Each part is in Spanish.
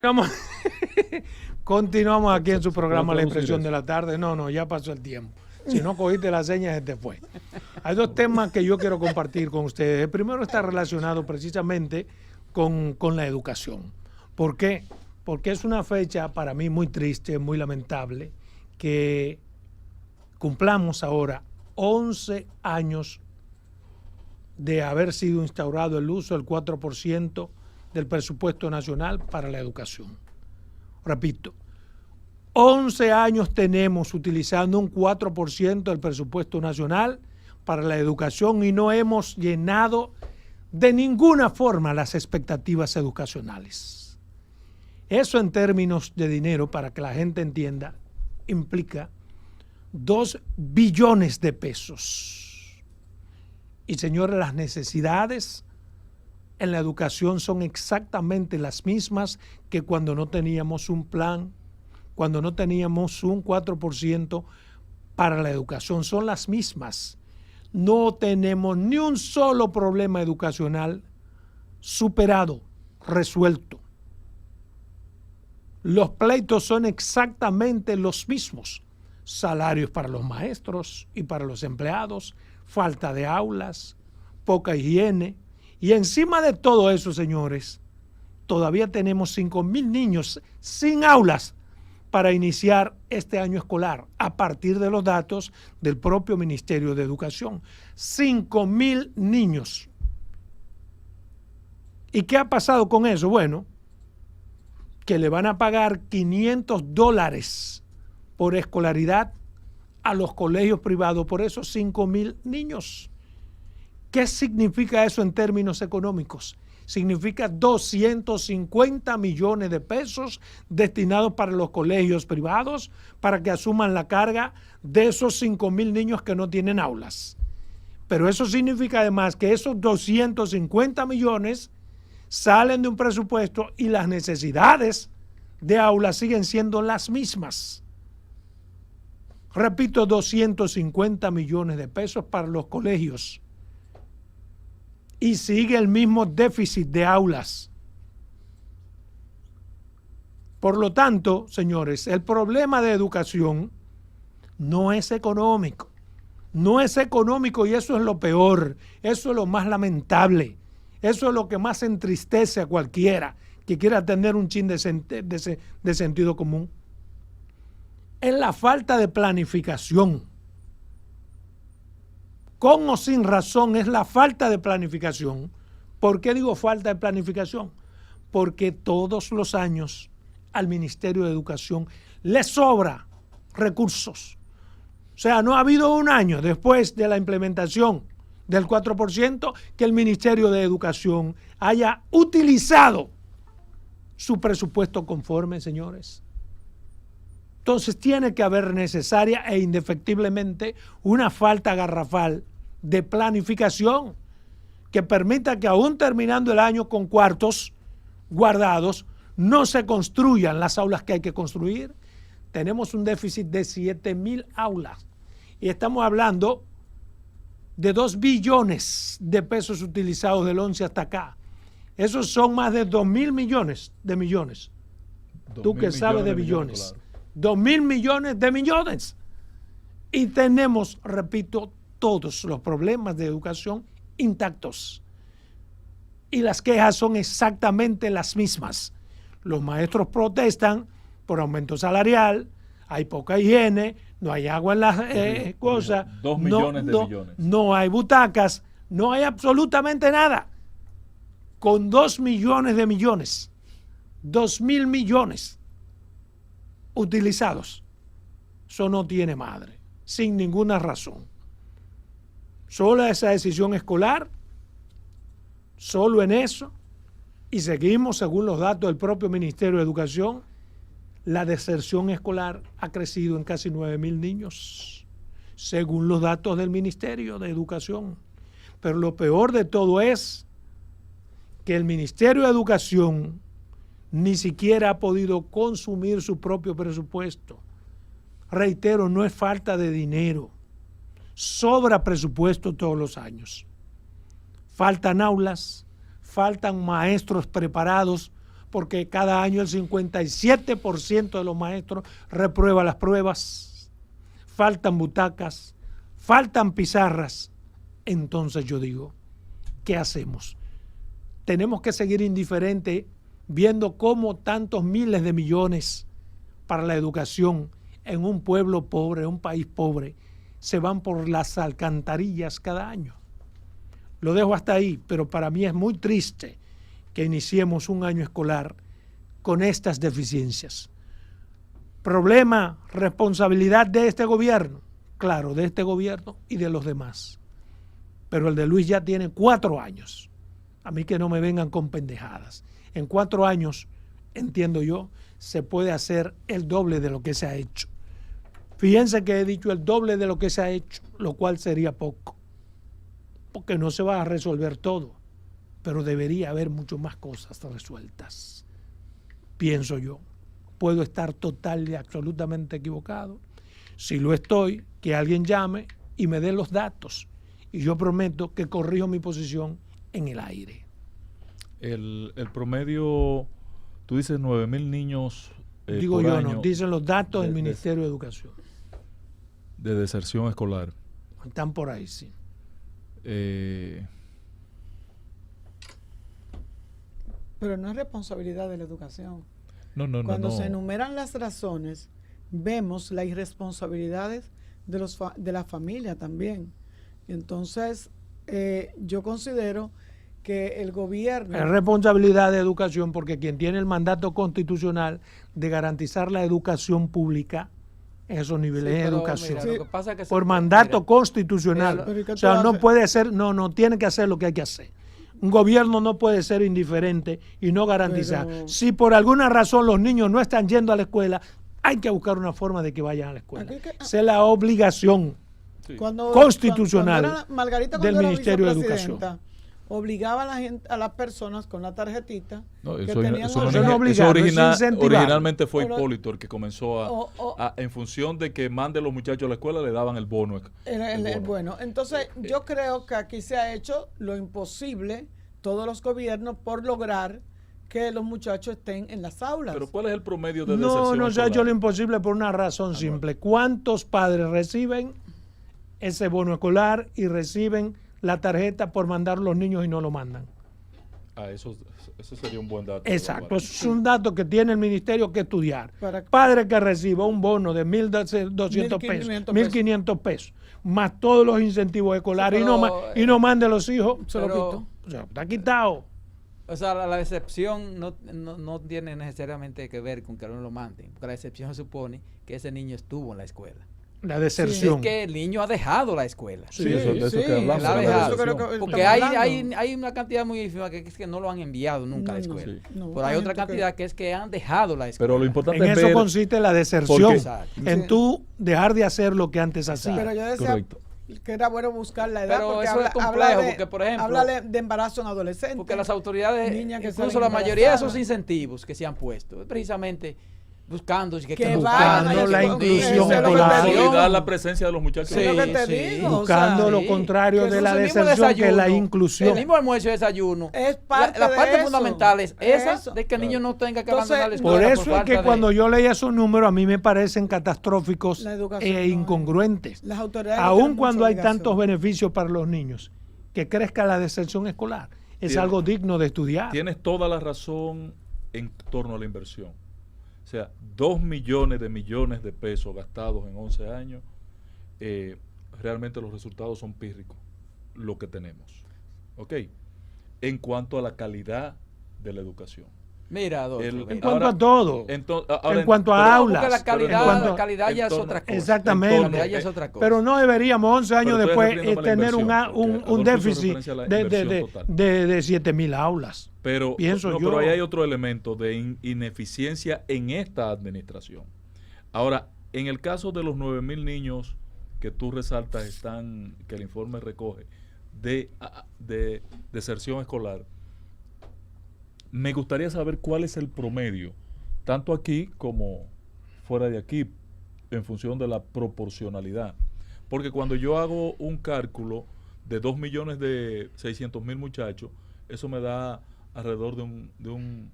Continuamos continuamos aquí en su programa La Impresión de la Tarde. No, ya pasó el tiempo. Si no cogiste las señas, se te fue. Hay dos temas que yo quiero compartir con ustedes. El primero está relacionado precisamente con la educación. ¿Por qué? Porque es una fecha para mí muy triste, muy lamentable, que cumplamos ahora 11 años de haber sido instaurado el uso del 4% del presupuesto nacional para la educación. Repito, 11 años tenemos utilizando un 4% del presupuesto nacional para la educación y no hemos llenado de ninguna forma las expectativas educacionales. Eso en términos de dinero, para que la gente entienda, implica 2 billones de pesos. Y señores, las necesidades en la educación son exactamente las mismas que cuando no teníamos un plan, cuando no teníamos un 4% para la educación. Son las mismas. No tenemos ni un solo problema educacional superado, resuelto. Los pleitos son exactamente los mismos. Salarios para los maestros y para los empleados, falta de aulas, poca higiene. Y encima de todo eso, señores, todavía tenemos 5,000 niños sin aulas para iniciar este año escolar, a partir de los datos del propio Ministerio de Educación. 5,000 niños. ¿Y qué ha pasado con eso? Bueno, que le van a pagar $500 por escolaridad a los colegios privados por esos 5,000 niños. ¿Qué significa eso en términos económicos? Significa 250 millones de pesos destinados para los colegios privados para que asuman la carga de esos 5,000 niños que no tienen aulas. Pero eso significa además que esos 250 millones salen de un presupuesto y las necesidades de aulas siguen siendo las mismas. Repito, 250 millones de pesos para los colegios. Y sigue el mismo déficit de aulas. Por lo tanto, señores, el problema de educación no es económico. No es económico y eso es lo peor. Eso es lo más lamentable. Eso es lo que más entristece a cualquiera que quiera tener un chin de sentido común. Es la falta de planificación. Con o sin razón es la falta de planificación. ¿Por qué digo falta de planificación? Porque todos los años al Ministerio de Educación le sobra recursos. O sea, no ha habido un año después de la implementación del 4% que el Ministerio de Educación haya utilizado su presupuesto conforme, señores. Entonces tiene que haber necesaria e indefectiblemente una falta garrafal de planificación que permita que aún terminando el año con cuartos guardados no se construyan las aulas que hay que construir. Tenemos un déficit de 7,000 aulas y estamos hablando de 2 billones de pesos utilizados del 11 hasta acá. Esos son más de 2,000 millones de millones. Tú que sabes de billones. 2,000 millones de millones. Y tenemos, repito, todos los problemas de educación intactos. Y las quejas son exactamente las mismas. Los maestros protestan por aumento salarial, hay poca higiene, no hay agua en las cosas. 2 millones de millones. No hay butacas, no hay absolutamente nada. Con 2 millones de millones, 2,000 millones utilizados. Eso no tiene madre, sin ninguna razón. Solo esa decisión escolar, solo en eso, y seguimos, según los datos del propio Ministerio de Educación, la deserción escolar ha crecido en casi 9,000 niños, según los datos del Ministerio de Educación. Pero lo peor de todo es que el Ministerio de Educación ni siquiera ha podido consumir su propio presupuesto. Reitero, no es falta de dinero. Sobra presupuesto todos los años. Faltan aulas, faltan maestros preparados porque cada año el 57% de los maestros reprueba las pruebas, faltan butacas, faltan pizarras. Entonces yo digo, ¿qué hacemos? Tenemos que seguir indiferentes viendo cómo tantos miles de millones para la educación en un pueblo pobre, en un país pobre, se van por las alcantarillas cada año. Lo dejo hasta ahí, pero para mí es muy triste que iniciemos un año escolar con estas deficiencias. Problema, responsabilidad de este gobierno, claro, de este gobierno y de los demás. Pero el de Luis ya tiene 4 años. A mí que no me vengan con pendejadas. En 4 años, entiendo yo, se puede hacer el doble de lo que se ha hecho. Fíjense que he dicho el doble de lo que se ha hecho, lo cual sería poco, porque no se va a resolver todo, pero debería haber mucho más cosas resueltas, pienso yo. Puedo estar total y absolutamente equivocado. Si lo estoy, que alguien llame y me dé los datos, y yo prometo que corrijo mi posición en el aire. El promedio, tú dices 9,000 niños digo por yo, año no, dicen los datos del Ministerio de Educación. De deserción escolar. Están por ahí, sí. Pero no es responsabilidad de la educación. Cuando se enumeran las razones, vemos las irresponsabilidades de la familia también. Y entonces, yo considero que el gobierno... Es responsabilidad de educación porque quien tiene el mandato constitucional de garantizar la educación pública en esos niveles de educación. Mira, lo que pasa es que por mandato constitucional. O sea, no puede ser, no, tiene que hacer lo que hay que hacer. Un gobierno no puede ser indiferente y no garantizar. Si por alguna razón los niños no están yendo a la escuela, hay que buscar una forma de que vayan a la escuela. Esa es la obligación constitucional del Ministerio de Educación. Obligaba a las personas con la tarjetita originalmente fue Hipólito el que comenzó en función de que mande los muchachos a la escuela, le daban el bono. Bueno, entonces yo creo que aquí se ha hecho lo imposible, todos los gobiernos, por lograr que los muchachos estén en las aulas. Pero ¿cuál es el promedio de deserción? No se ha hecho lo imposible por una razón simple. ¿Cuántos padres reciben ese bono escolar y reciben la tarjeta por mandar los niños y no lo mandan? Eso sería un buen dato. Exacto, es un dato que tiene el ministerio que estudiar. Padre que reciba un bono de 1.200 pesos, 1.500 pesos, más todos los incentivos escolares, y no mande a los hijos, se lo quito. O sea, está quitado. O sea, la decepción no tiene necesariamente que ver con que no lo manden, porque la decepción se supone que ese niño estuvo en la escuela. La deserción. Es que el niño ha dejado la escuela. Eso que hablamos. La ha dejado. Porque hay una cantidad muy ínfima que es que no lo han enviado nunca a la escuela. Pero hay otra cantidad que es que han dejado la escuela. Pero lo importante en es eso consiste la deserción. En tú dejar de hacer lo que antes hacías. Pero yo decía que era bueno buscar la edad. Pero porque eso es complejo, porque por ejemplo... Habla de embarazo en adolescentes. Porque las autoridades, incluso la mayoría de esos incentivos que se han puesto, es precisamente... buscando la inclusión escolar, consolidar la presencia de los muchachos. Buscando lo contrario de la deserción, que es la inclusión. El mismo almuerzo y desayuno. Es parte la parte fundamental es esa, de que el niño no tenga que abandonar la escuela. Por eso es que cuando yo leía esos números, a mí me parecen catastróficos e incongruentes. Aun cuando hay tantos beneficios para los niños, que crezca la deserción escolar. Es algo digno de estudiar. Tienes toda la razón en torno a la inversión. O sea, 2 millones de pesos gastados en 11 años, realmente los resultados son pírricos, lo que tenemos. ¿Ok? En cuanto a la calidad de la educación. Mira, en cuanto a todo. En cuanto a aulas. La calidad ya es otra cosa. Exactamente. Pero no deberíamos 11 años después tener un déficit de 7,000 aulas. Pero ahí hay otro elemento de ineficiencia en esta administración. Ahora, en el caso de los 9,000 niños que tú resaltas que el informe recoge de deserción escolar, me gustaría saber cuál es el promedio, tanto aquí como fuera de aquí, en función de la proporcionalidad. Porque cuando yo hago un cálculo de 2.600.000 muchachos, eso me da alrededor de un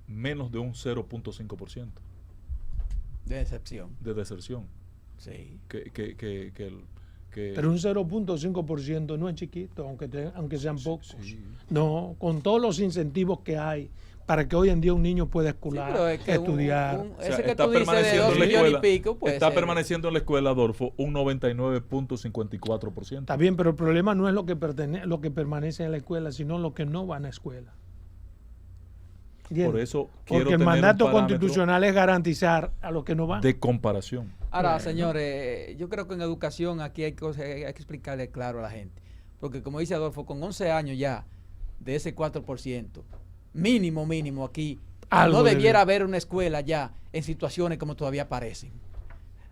menos de un 0.5% De excepción. de deserción. Sí. Pero un 0.5% no es chiquito, aunque sean pocos. Sí. No, con todos los incentivos que hay para que hoy en día un niño pueda Sí, pero escolar, es que estudiar. O sea, ese que está tú dices de permaneciendo 2 en la millones y escuela, pico, pues está permaneciendo en la escuela, Adolfo, un 99.54%. Está bien, pero el problema no es lo que permanece en la escuela, sino lo que no van a escuela. ¿Entiendes? Por eso quiero Porque el tener un mandato parámetro constitucional es garantizar a los que no van. de comparación. Ahora, Bueno. señores, yo creo que en educación aquí hay que explicarle claro a la gente. Porque como dice Adolfo, con 11 años ya de ese 4%, mínimo aquí, Algo no debe- debiera haber una escuela ya en situaciones como todavía aparecen.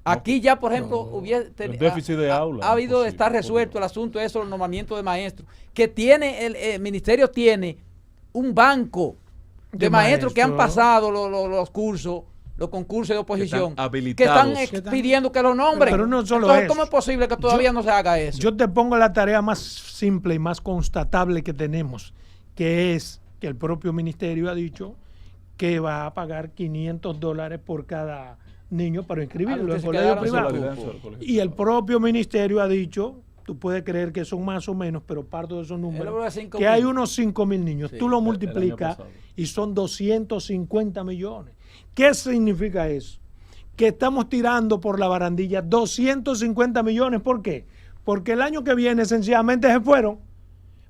Aquí ya, por ejemplo, El déficit de aula, ha habido de imposible, estar resuelto el asunto de eso, el nombramiento de maestros, que tiene el ministerio tiene un banco de maestros que han pasado los cursos, los concursos de oposición, están habilitados. que están Que están- pidiendo que los nombren. Pero no solo Entonces, eso. ¿cómo es posible que todavía no se haga eso? Yo te pongo la tarea más simple y más constatable que tenemos, que es que el propio ministerio ha dicho que va a pagar $500 por cada niño para inscribirlo en se colegio quedaron privado. sin Solidaridad del colegio Y el privado. propio ministerio ha dicho, tú puedes creer que son más o menos, pero parto de esos Él habló de números, 5.000. que hay unos 5.000 niños. Sí, Tú lo el año multiplicas pasado. y son 250 millones. ¿Qué significa eso? Que estamos tirando por la barandilla 250 millones. ¿Por qué? Porque el año que viene sencillamente se fueron,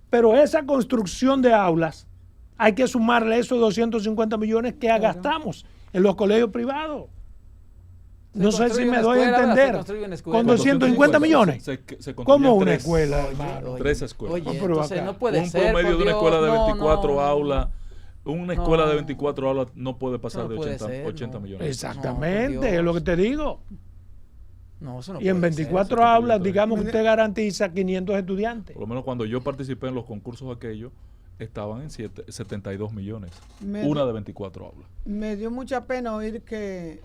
pero esa construcción de aulas hay que sumarle esos 250 millones que Claro. gastamos en los colegios privados. No sé si construye me una doy a escuela, entender. se construye una escuela. Con 250 millones. Se ¿Cómo construyen una tres- escuela, hermano? Tres escuelas. Oye, No, pero entonces acá, no puede un ser. promedio por de una escuela de Dios. No, 24 no, aulas. Una escuela de No. 24 aulas no puede pasar No de puede 80, ser, 80 no. millones. Exactamente, No, por es lo que Dios. te digo. No, eso no Y en puede ser, 24 eso está aulas, prohibido. digamos que usted garantiza 500 estudiantes. Por lo menos cuando yo participé en los concursos aquellos, estaban en 72 millones. Me- Una de 24 aulas. Me dio mucha pena oír que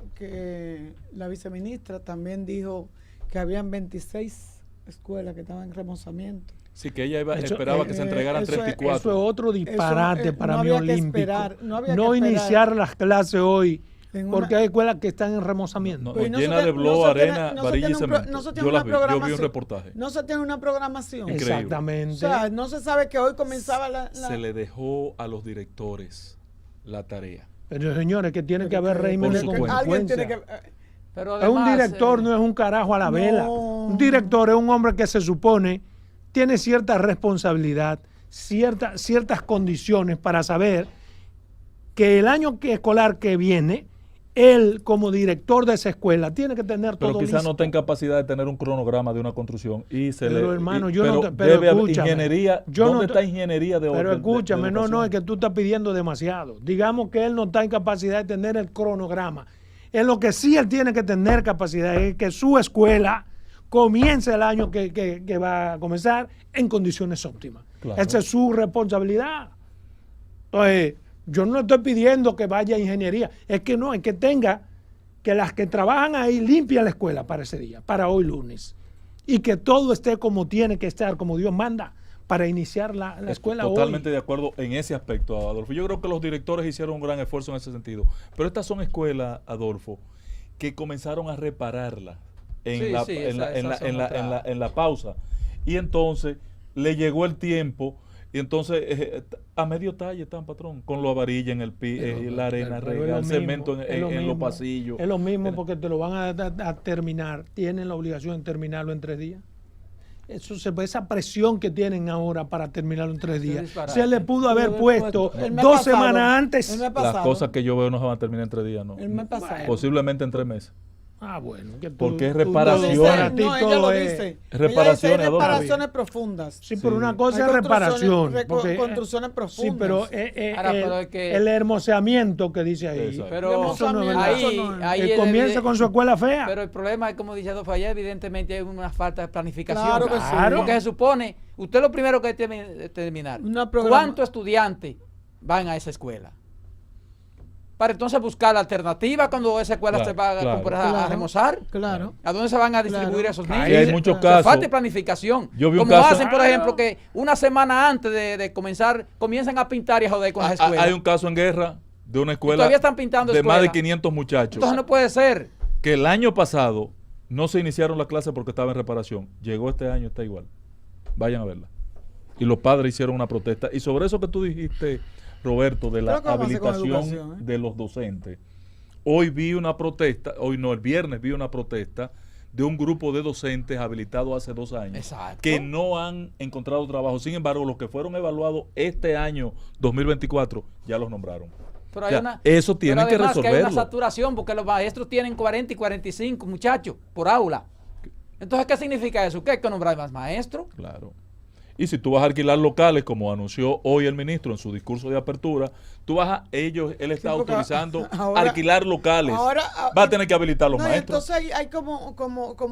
la viceministra también dijo que habían 26 escuelas que estaban en remozamiento. Sí, que ella Eso- esperaba que se entregaran eso es- 34. Eso es otro disparate Eso, para no mí había que olímpico. esperar, no había que No esperar. iniciar las clases hoy, En porque una- hay escuelas que están en remozamiento. No, Pero y no se llena tiene- de blog, no se tiene- arena, no se varilla y tiene un pro- cemento. no se tiene Yo las una vi, yo vi un programación. reportaje. No se tiene una programación. Increíble. Exactamente. O sea, no se sabe que hoy comenzaba la... Se le dejó a los directores la tarea. Pero señores, que tiene que haber régimen de Por supuesto. Alguien tiene consecuencia. que... Pero Es un además, director, no es un carajo a la No. vela. Un director es un hombre que se supone tiene cierta responsabilidad, ciertas condiciones para saber que el año escolar que viene, él como director de esa escuela tiene que tener Pero todo quizás listo. no tenga capacidad de tener un cronograma de una construcción y se Pero, le hermano, y- yo pero no te- pero debe haber escúchame, ingeniería. yo no ¿Dónde te- está ingeniería de Pero de escúchame, no, educación? es que tú estás pidiendo demasiado. Digamos que él no está en capacidad de tener el cronograma. En lo que sí él tiene que tener capacidad es que su escuela comience el año que va a comenzar en condiciones óptimas. Claro. Esa es su responsabilidad. Entonces, yo no estoy pidiendo que vaya a ingeniería, es que no, es que tenga, que las que trabajan ahí limpien la escuela para ese día, para hoy lunes. Y que todo esté como tiene que estar, como Dios manda, para iniciar la escuela Totalmente hoy. de acuerdo en ese aspecto, Adolfo. Yo creo que los directores hicieron un gran esfuerzo en ese sentido. Pero estas son escuelas, Adolfo, que comenzaron a repararla en, Sí, la, sí, en, la, esa en, la, son en, la, otra. en, la, en la pausa. Y entonces le llegó el tiempo. Y entonces a medio talle están, patrón, con la varilla en el piso, la arena Pero es regada, lo el mismo, cemento es lo en los mismo. pasillos. Es lo mismo porque te lo van a terminar. Tienen la obligación de terminarlo en 3 días. Esa presión que tienen ahora para terminarlo en 3 días, disparate. se le pudo haber puesto El mes 2 pasado, semanas antes. el mes Las pasado. cosas que yo veo no se van a terminar en 3 días, no. El mes pasado. Posiblemente en 3 meses. Ah, bueno. Que Porque es No, reparación. dice, para ti no, ella todo lo es- dice. reparaciones, Ella dice Adolfo. reparaciones profundas. Sí, pero Sí. una cosa Hay es reparación. porque, construcciones profundas. Sí, pero Ahora, pero es que- el hermoseamiento que dice ahí. Exacto. Pero Eso no es verdad. ahí, Eso no es. ahí Que es comience evidente- con su escuela fea. Pero el problema es, como dice Adolfo, allá evidentemente hay una falta de planificación. Claro que sí. Claro. Porque se supone, usted lo primero que tiene que terminar, Una programa- ¿cuántos estudiantes van a esa escuela? Para entonces buscar la alternativa cuando esa escuela Claro, se va claro. a Claro. remozar. Claro. ¿A dónde se van a distribuir Claro. esos Ahí niños? Y hay muchos Que casos. Falta de planificación. Yo vi un Como caso- hacen, por Claro. ejemplo, que una semana antes de comenzar, comienzan a pintar y a joder con las Hay escuelas. un caso en guerra de una Y escuela todavía están pintando de más de escuelas. 500 muchachos. Entonces no puede ser. Que el año pasado no se iniciaron las clases porque estaba en reparación. Llegó este año, está igual. Vayan a verla. Y los padres hicieron una protesta. Y sobre eso que tú dijiste, Roberto, de la Creo que vamos a hacer con habilitación educación, de los docentes. Hoy vi una protesta, hoy no, el viernes vi una protesta de un grupo de docentes habilitados hace 2 años. Exacto. Que no han encontrado trabajo. Sin embargo, los que fueron evaluados este año 2024 ya los nombraron. Pero hay Ya, una, eso tienen pero que además resolverlo. hay una saturación porque los maestros tienen 40 y 45 muchachos por aula. Entonces, ¿qué significa eso? Que hay que nombrar más maestros. Claro. Y si tú vas a alquilar locales, como anunció hoy el ministro en su discurso de apertura, él está porque autorizando ahora- alquilar locales. ahora- Va a tener que habilitar los No, y maestros. entonces hay como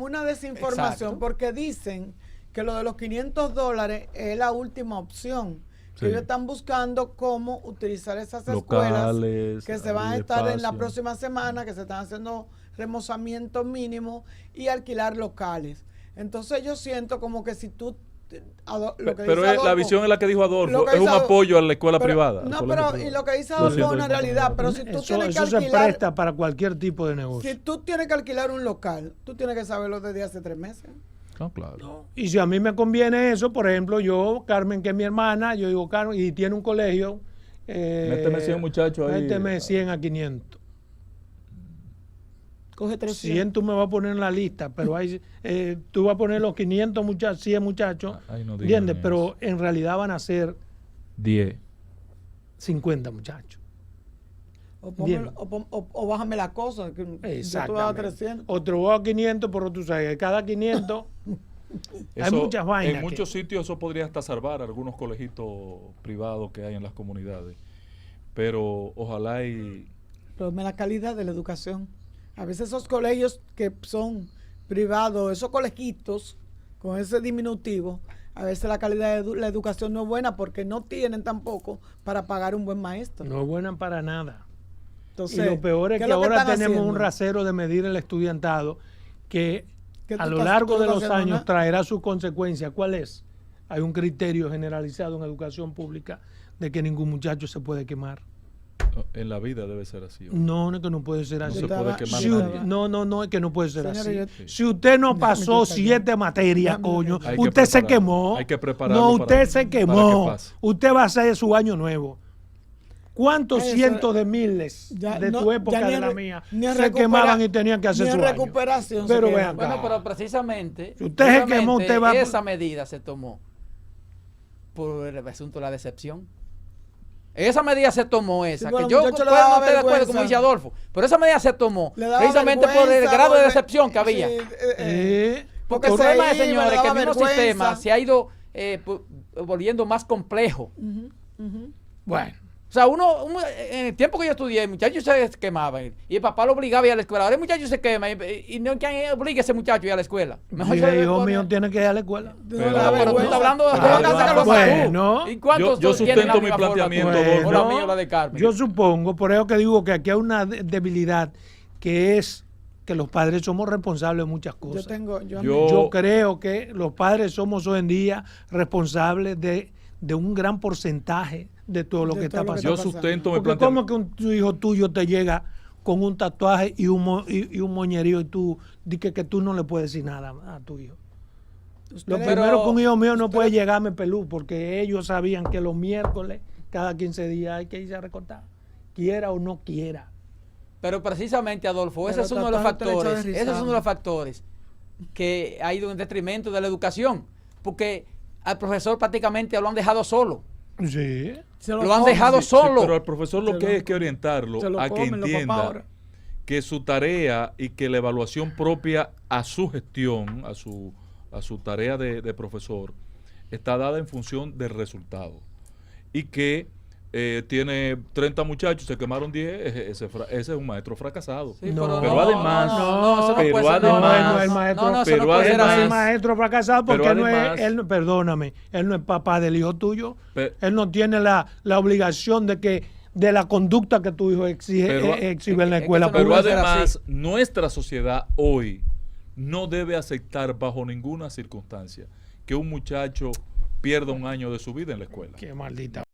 una desinformación, Exacto. porque dicen que lo de los $500 es la última opción. Que Sí. ellos están buscando cómo utilizar esas escuelas Locales, que se van a estar en la espacio. próxima semana, que se están haciendo remozamientos mínimos y alquilar locales. Entonces yo siento como que si tú... lo que Pero dice la Adolfo, visión es la que dijo Adolfo, lo que es un dice Adolfo- apoyo a la escuela pero- privada. No, al colegio pero privado. y lo que dice Lo Adolfo siento, es una realidad, pero si tú Eso, tienes que eso se alquilar... presta para cualquier tipo de negocio. Si tú tienes que alquilar un local, tú tienes que saberlo desde hace 3 meses. No, claro. Y si a mí me conviene eso, por ejemplo, yo, Carmen, que es mi hermana, yo digo, Carmen, y tiene un colegio. Méteme 100 muchachos ahí. Méteme 100 a 500. Coge 300. 100 tú me vas a poner en la lista, pero hay, tú vas a poner los 500 muchachos, 100 muchachos, Ay, no digan ¿entiendes? eso. Pero en realidad van a ser 10. 50 muchachos. Bien. O bájame la cosa, que yo te voy a dar Exactamente. 300. Otro va a 500, pero tú sabes, que cada 500 hay muchas vainas. En muchos sitios eso podría hasta salvar algunos colegios privados que hay en las comunidades. Pero ojalá y... Pero la calidad de la educación. A veces esos colegios que son privados, esos colegitos con ese diminutivo, a veces la calidad de la educación no es buena porque no tienen tampoco para pagar un buen maestro. No es buena para nada. Entonces, Y lo peor es ¿qué que ahora están tenemos haciendo? un rasero de medir el estudiantado que ¿Qué tú a lo estás- largo tú no de estás los haciendo años nada? traerá sus consecuencias. ¿Cuál es? Hay un criterio generalizado en educación pública de que ningún muchacho se puede quemar. En la vida debe ser así. No, no es que no puede ser No así. se puede quemar Si nadie. no, es que no puede ser Señores, así. yo- Si usted no Déjame pasó yo 7 materias, Déjame coño, Hay que usted se prepararlo. quemó. Hay que prepararlo No, para- usted se para que quemó. pase. Usted va a hacer su año nuevo. ¿Cuántos Eso- cientos de miles Ya de no- tu época ya ni de en la re- mía ni en se recupera- quemaban y tenían que hacer ni en su año? recuperación se Pero queman. vean acá. Bueno, pero precisamente, Si usted se quemó, usted va a- esa medida se tomó por el asunto de la decepción. Esa medida se tomó esa. Sí, bueno, que yo muchacho, le puedo daba no estar de acuerdo, vergüenza. como dice Adolfo, pero esa medida se tomó Le daba precisamente por el vergüenza, grado de volver- decepción que había. sí, Porque el se problema es, iba, señores, le que el daba mismo vergüenza. sistema se ha ido volviendo más complejo. Ujú, ujú. Bueno, O sea, en el tiempo que yo estudié, el muchacho se quemaba y el papá lo obligaba a ir a la escuela. Ahora el muchacho se quema y no hay quien obligue a ese muchacho a ir a la escuela. si se el debe hijo poner- mío tiene que ir a la escuela. Le Pero- daba Pero tú vergüenza. estás hablando de Ah, la casa de bueno. ¿Y cuántos Yo tienen sustento la mi misma forma planteamiento, tú? Adolfo. O la mía o la de Carmen. Yo supongo, por eso que digo que aquí hay una debilidad que es que los padres somos responsables de muchas Yo cosas. tengo, yo, Yo- Yo creo que los padres somos hoy en día responsables de un gran porcentaje de todo lo De que todo está lo que pasando. Yo sustento mi Porque cómo planteamiento. que tu hijo tuyo te llega con un tatuaje y un moñerío y tú dices que tú no le puedes decir nada a tu hijo. usted Lo le- primero que un hijo mío no usted puede le- llegarme pelú porque ellos sabían que los miércoles, cada 15 días hay que irse a recortar, quiera o no quiera. Pero precisamente, Adolfo, ese Pero es uno de los tatuaje te le echa factores. de Ese es rizado. uno de los factores que ha ido en detrimento de la educación. Porque al profesor prácticamente lo han dejado solo. Sí. se Lo han comen. dejado Sí, solo. pero al profesor lo Se que lo- es que orientarlo se lo a que comen los papás entienda ahora. que su tarea y que la evaluación propia a su gestión, a su tarea de profesor, está dada en función del resultado. Y que tiene 30 muchachos, se quemaron 10, ese es un maestro fracasado. Sí, No, pero además- eso pero puede ser, además- no, el maestro- no, eso pero no puede ser además- así. El maestro fracasado porque Pero no además- es, él, perdóname, él no es papá del hijo tuyo. Pe- Él no tiene la obligación de la conducta que tu hijo exige, Pero- exhibe en la es que escuela eso no Pero puede pública. ser además, así. nuestra sociedad hoy no debe aceptar bajo ninguna circunstancia que un muchacho pierda un año de su vida en la escuela. Qué maldita.